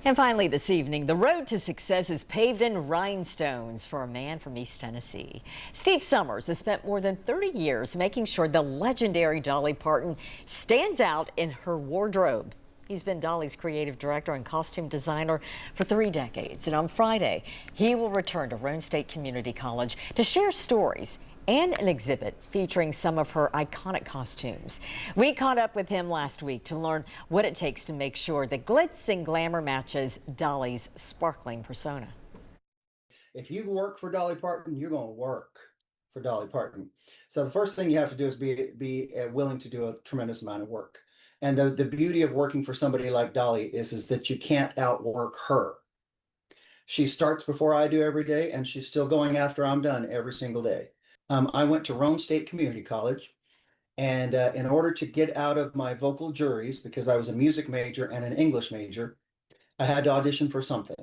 And finally this evening, the road to success is paved in rhinestones for a man from East Tennessee. Steve Summers has spent more than 30 years making sure the legendary Dolly Parton stands out in her wardrobe. He's been Dolly's creative director and costume designer for 3 decades. And on Friday, he will return to Roane State Community College to share stories and an exhibit featuring some of her iconic costumes. We caught up with him last week to learn what it takes to make sure the glitz and glamour matches Dolly's sparkling persona. If you work for Dolly Parton, you're going to work for Dolly Parton. So the first thing you have to do is be willing to do a tremendous amount of work. And the beauty of working for somebody like Dolly is that you can't outwork her. She starts before I do every day, and she's still going after I'm done every single day. I went to Roane State Community College, and in order to get out of my vocal juries, because I was a music major and an English major, I had to audition for something.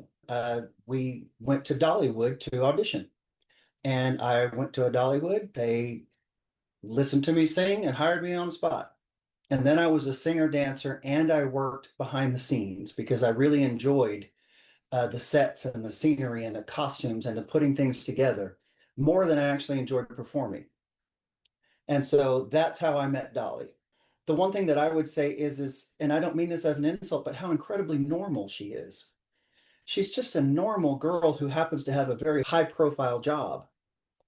We went to Dollywood to audition, and I went to a Dollywood. They listened to me sing and hired me on the spot. And then I was a singer dancer, and I worked behind the scenes because I really enjoyed the sets and the scenery and the costumes and the putting things together more than I actually enjoyed performing. And so that's how I met Dolly. The one thing that I would say is, and I don't mean this as an insult, but how incredibly normal she is. She's just a normal girl who happens to have a very high profile job,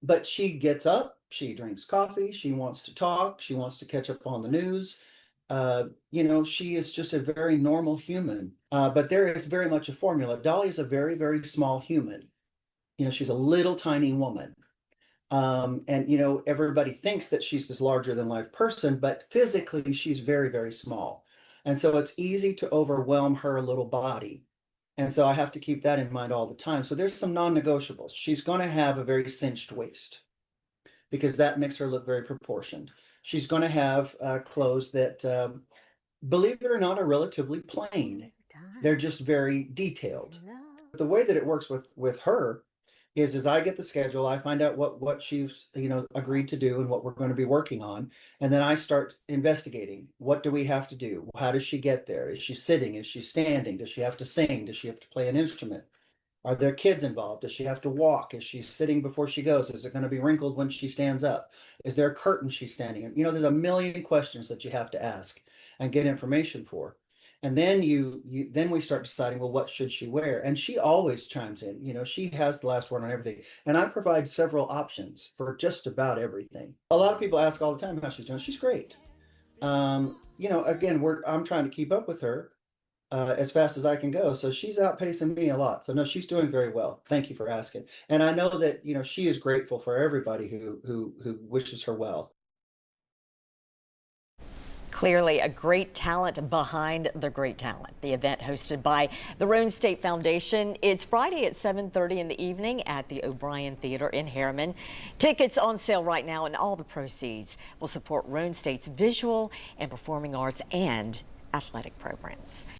but she gets up, she drinks coffee, she wants to talk, she wants to catch up on the news. She is just a very normal human, but there is very much a formula. Dolly is a very, very small human. She's a little tiny woman. Everybody thinks that she's this larger than life person, but physically she's very, very small. And so it's easy to overwhelm her little body. And so I have to keep that in mind all the time. So there's some non-negotiables. She's going to have a very cinched waist because that makes her look very proportioned. She's going to have clothes that, believe it or not, are relatively plain. They're just very detailed. The way that it works with her is I get the schedule, I find out what she's agreed to do and what we're going to be working on, and then I start investigating. What do we have to do? How does she get there? Is she sitting? Is she standing? Does she have to sing? Does she have to play an instrument? Are there kids involved? Does she have to walk? Is she sitting before she goes? Is it going to be wrinkled when she stands up? Is there a curtain she's standing in? There's a million questions that you have to ask and get information for. And then then we start deciding, well, what should she wear? And she always chimes in. She has the last word on everything. And I provide several options for just about everything. A lot of people ask all the time how she's doing. She's great. Again, I'm trying to keep up with her as fast as I can go. So she's outpacing me a lot. So no, she's doing very well. Thank you for asking. And I know that, she is grateful for everybody who wishes her well. Clearly a great talent behind the great talent. The event hosted by the Roane State Foundation. It's Friday at 7:30 in the evening at the O'Brien Theater in Harriman. Tickets on sale right now, and all the proceeds will support Roane State's visual and performing arts and athletic programs.